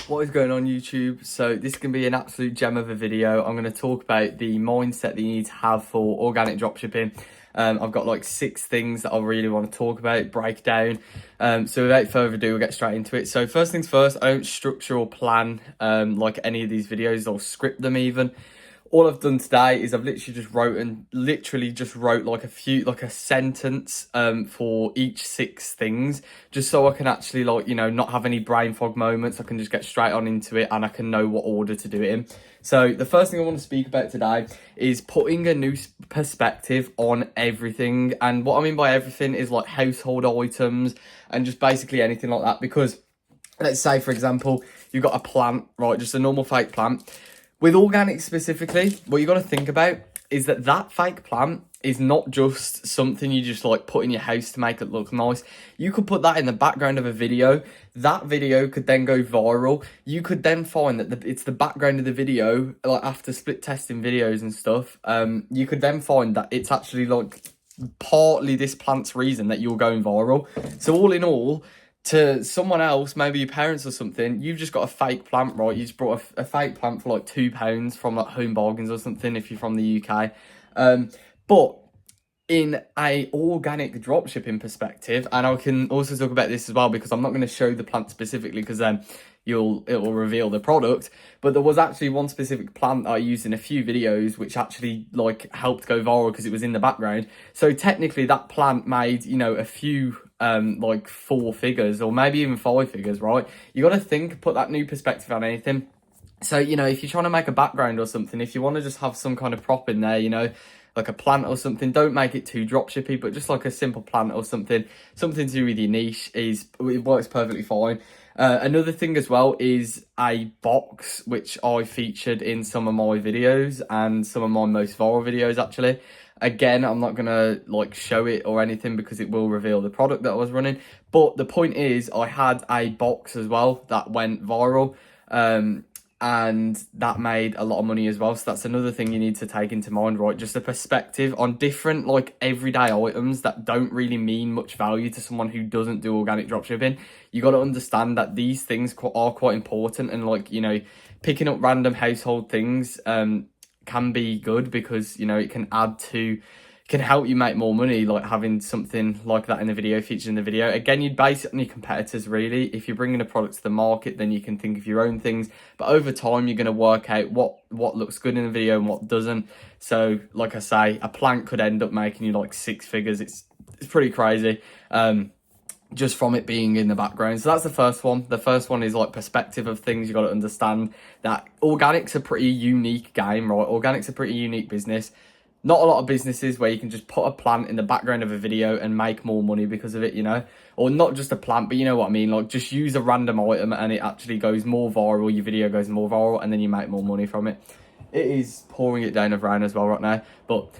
What is going on YouTube? So this can be an absolute gem of a video. I'm going to talk about the mindset that you need to have for organic dropshipping. I've got like 6 things that I really want to talk about, break down. So without further ado, we'll get straight into it. So first things first, I don't structure or plan like any of these videos or script them even. All I've done today is I've literally just wrote like a sentence for each 6 things, just so I can actually not have any brain fog moments. I can just get straight on into it and I can know what order to do it in. So the first thing I want to speak about today is putting a new perspective on everything. And what I mean by everything is like household items and just basically anything like that. Because let's say, for example, you've got a plant, right? Just a normal fake plant. With organic specifically, what you got to think about is that fake plant is not just something you just like put in your house to make it look nice. You could put that in the background of a video. That video could then go viral. You could then find that it's the background of the video, like after split testing videos and stuff. You could then find that it's actually like partly this plant's reason that you're going viral. So all in all, to someone else, maybe your parents or something, you've just got a fake plant, right? You just brought a fake plant for like £2 from like Home Bargains or something if you're from the UK. But in a organic dropshipping perspective, and I can also talk about this as well because I'm not going to show the plant specifically because then it will reveal the product. But there was actually one specific plant that I used in a few videos which actually like helped go viral because it was in the background. So technically that plant made, you know, a few like 4 figures or maybe even 5 figures, right? You got to put that new perspective on anything. So, you know, if you're trying to make a background or something, if you want to just have some kind of prop in there, you know, like a plant or something, don't make it too dropshippy, but just like a simple plant or something to do with your niche it works perfectly fine. Another thing as well is a box, which I featured in some of my videos and some of my most viral videos actually. Again, I'm not gonna like show it or anything because it will reveal the product that I was running. But the point is I had a box as well that went viral. And that made a lot of money as well. So that's another thing you need to take into mind, right? Just a perspective on different like everyday items that don't really mean much value to someone who doesn't do organic dropshipping. You got to understand that these things are quite important, and like, you know, picking up random household things can be good because, you know, it can help you make more money, like having something like that in the video, featured in the video. Again, you'd base it on your competitors, really. If you're bringing a product to the market, then you can think of your own things. But over time, you're going to work out what looks good in the video and what doesn't. So, like I say, a plant could end up making you like 6 figures. It's pretty crazy, just from it being in the background. So that's the first one. The first one is like perspective of things. You got to understand that organic's a pretty unique game, right? Organic's a pretty unique business. Not a lot of businesses where you can just put a plant in the background of a video and make more money because of it, you know? Or not just a plant, but you know what I mean? Like, just use a random item and it actually goes more viral, your video goes more viral, and then you make more money from it. It is pouring it down with rain as well right now. But,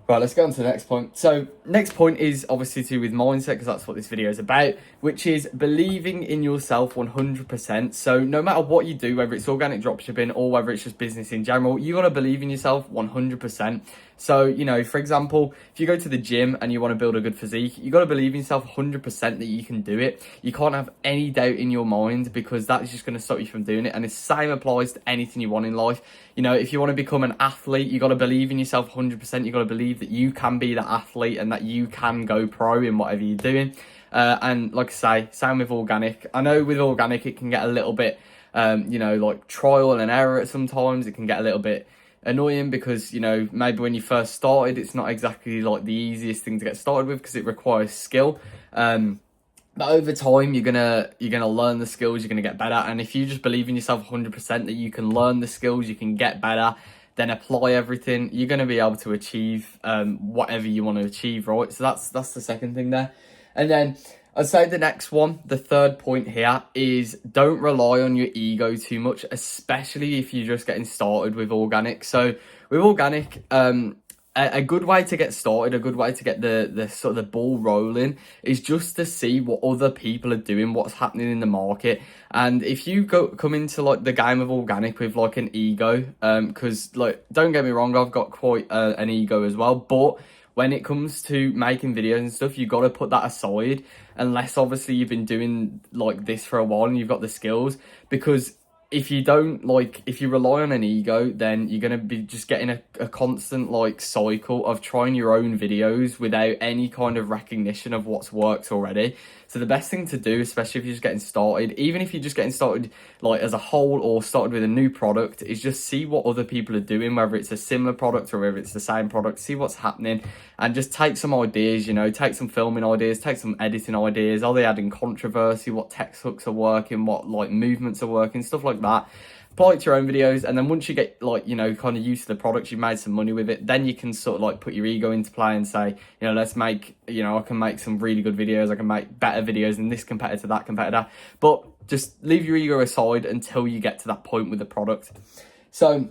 right, let's go on to the next point. So, next point is obviously to do with mindset, because that's what this video is about, which is believing in yourself 100%. So, no matter what you do, whether it's organic dropshipping or whether it's just business in general, you got to believe in yourself 100%. So, you know, for example, if you go to the gym and you want to build a good physique, you got to believe in yourself 100% that you can do it. You can't have any doubt in your mind because that is just going to stop you from doing it. And the same applies to anything you want in life. You know, if you want to become an athlete, you got to believe in yourself 100%. You got to believe that you can be that athlete and that you can go pro in whatever you're doing. And like I say, same with organic. I know with organic, it can get a little bit, you know, like trial and error at sometimes. It can get a little bit annoying because, you know, maybe when you first started, it's not exactly like the easiest thing to get started with because it requires skill. But over time, you're gonna learn the skills, you're gonna get better. And if you just believe in yourself 100% that you can learn the skills, you can get better, then apply everything, you're gonna be able to achieve whatever you want to achieve, right? So that's the second thing there. And then I'd say the next one, the third point here, is don't rely on your ego too much, especially if you're just getting started with organic. So with organic, a good way to get started, a good way to get the sort of the ball rolling is just to see what other people are doing, what's happening in the market. And if you come into like the game of organic with like an ego, because like, don't get me wrong, I've got quite an ego as well, but when it comes to making videos and stuff, you got to put that aside, unless obviously you've been doing like this for a while and you've got the skills, because if you don't like, if you rely on an ego, then you're going to be just getting a constant like cycle of trying your own videos without any kind of recognition of what's worked already. So the best thing to do, especially if you're just getting started, even if you're just getting started like as a whole or started with a new product, is just see what other people are doing, whether it's a similar product or whether it's the same product, see what's happening and just take some ideas, you know, take some filming ideas, take some editing ideas. Are they adding controversy? What text hooks are working? What like movements are working? Stuff like that. Apply it to your own videos, and then once you get like, you know, kind of used to the product, you've made some money with it, then you can sort of like put your ego into play and say, you know, let's make, you know, I can make some really good videos, I can make better videos than this competitor, that competitor. But just leave your ego aside until you get to that point with the product. So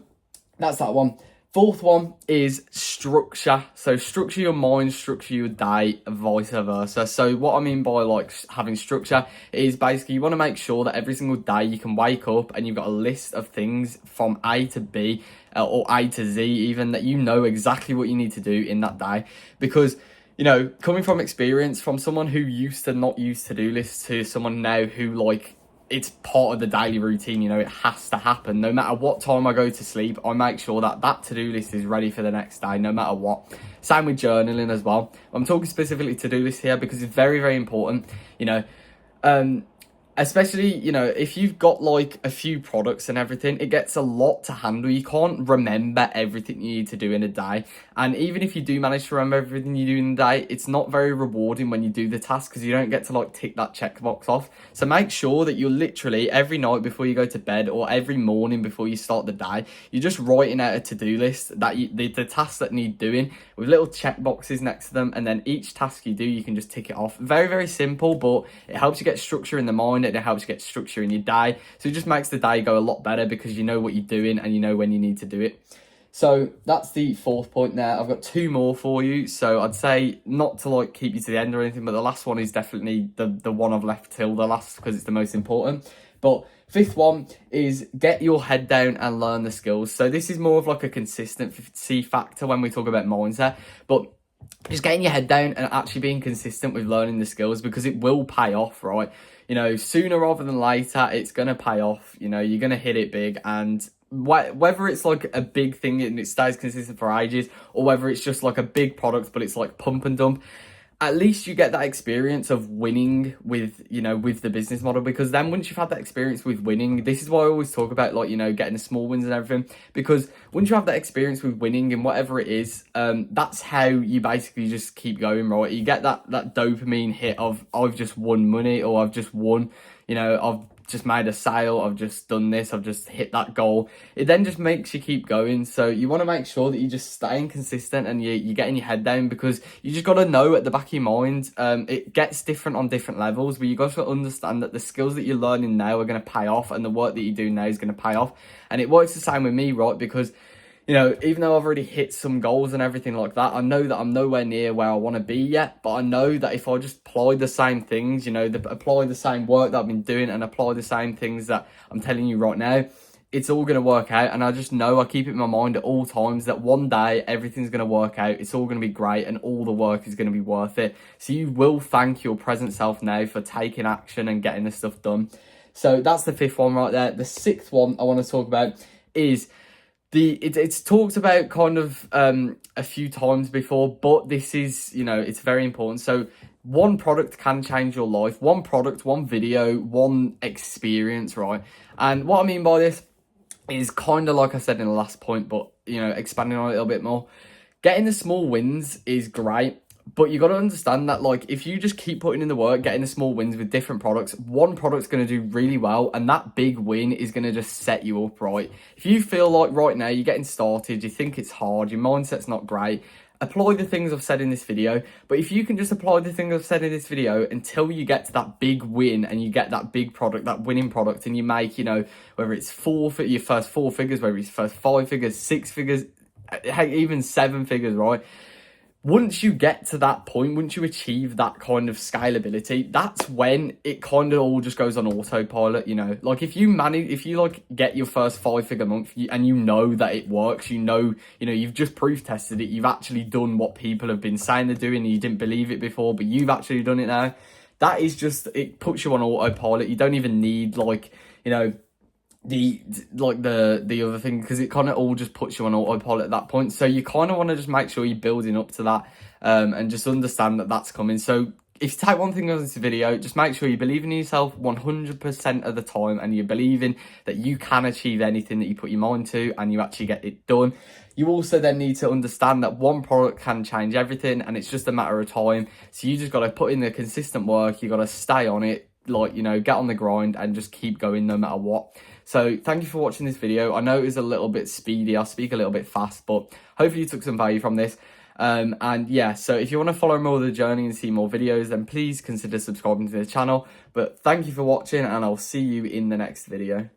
that's that one. Fourth one is structure. So structure your mind, structure your day, vice versa. So what I mean by like having structure is basically you want to make sure that every single day you can wake up and you've got a list of things from A to B or A to Z even, that you know exactly what you need to do in that day. Because, you know, coming from experience, from someone who used to not use to-do lists to someone now who like, it's part of the daily routine, you know, it has to happen. No matter what time I go to sleep, I make sure that that to-do list is ready for the next day, no matter what. Same with journaling as well. I'm talking specifically to-do list here because it's very, very important, you know, especially, you know, if you've got like a few products and everything, it gets a lot to handle. You can't remember everything you need to do in a day. And even if you do manage to remember everything you do in a day, it's not very rewarding when you do the task because you don't get to like tick that checkbox off. So make sure that you're literally every night before you go to bed or every morning before you start the day, you're just writing out a to-do list that the tasks that need doing with little checkboxes next to them. And then each task you do, you can just tick it off. Very, very simple, but it helps you get structure in the mind. It helps you get structure in your day. So it just makes the day go a lot better because you know what you're doing and you know when you need to do it. So that's the fourth point there. I've got two more for you. So I'd say not to like keep you to the end or anything, but the last one is definitely the one I've left till the last because it's the most important. But fifth one is get your head down and learn the skills. So this is more of like a consistency factor when we talk about mindset, but just getting your head down and actually being consistent with learning the skills because it will pay off, right? You know, sooner rather than later, it's going to pay off. You know, you're going to hit it big. And whether it's like a big thing and it stays consistent for ages, or whether it's just like a big product, but it's like pump and dump, at least you get that experience of winning with, you know, with the business model. Because then once you've had that experience with winning, this is why I always talk about like, you know, getting the small wins and everything, because once you have that experience with winning in whatever it is, that's how you basically just keep going, right? You get that dopamine hit of I've just won money, or I've just won, you know, I've just made a sale, I've just done this, I've just hit that goal. It then just makes you keep going. So you want to make sure that you're just staying consistent and you're getting your head down, because you just got to know at the back of your mind, it gets different on different levels, but you got to understand that the skills that you're learning now are going to pay off and the work that you do now is going to pay off. And it works the same with me, right? Because, you know, even though I've already hit some goals and everything like that, I know that I'm nowhere near where I want to be yet. But I know that if I just apply the same things, you know, apply the same work that I've been doing and apply the same things that I'm telling you right now, it's all going to work out. And I just know, I keep it in my mind at all times that one day everything's going to work out. It's all going to be great and all the work is going to be worth it. So you will thank your present self now for taking action and getting this stuff done. So that's the fifth one right there. The sixth one I want to talk about is it's talked about kind of a few times before, but this is, you know, it's very important. So one product can change your life. One product, one video, one experience, right? And what I mean by this is kind of like I said in the last point, but, you know, expanding on it a little bit more. Getting the small wins is great, but you got to understand that, like, if you just keep putting in the work, getting the small wins with different products, one product's going to do really well, and that big win is going to just set you up, right? If you feel like right now you're getting started, you think it's hard, your mindset's not great, apply the things I've said in this video. But if you can just apply the things I've said in this video until you get to that big win and you get that big product, that winning product, and you make, you know, whether it's your first 4 figures, whether it's first 5 figures, 6 figures, heck, even 7 figures, right? Once you get to that point, once you achieve that kind of scalability, that's when it kind of all just goes on autopilot, you know? Like if you like get your first 5-figure month and you know that it works, you know, you've just proof tested it, you've actually done what people have been saying they're doing, and you didn't believe it before, but you've actually done it now. That is just, it puts you on autopilot. You don't even need, like, you know, the other thing, because it kind of all just puts you on autopilot at that point. So you kind of want to just make sure you're building up to that, and just understand that that's coming. So if you take one thing out of this video, just make sure you believe in yourself 100% of the time, and you're believing that you can achieve anything that you put your mind to, and you actually get it done. You also then need to understand that one product can change everything, and it's just a matter of time. So you just got to put in the consistent work. You got to stay on it, like, you know, get on the grind and just keep going no matter what. So thank you for watching this video. I know it was a little bit speedy, I speak a little bit fast, but hopefully you took some value from this. And yeah, so if you want to follow more of the journey and see more videos, then please consider subscribing to the channel. But thank you for watching, and I'll see you in the next video.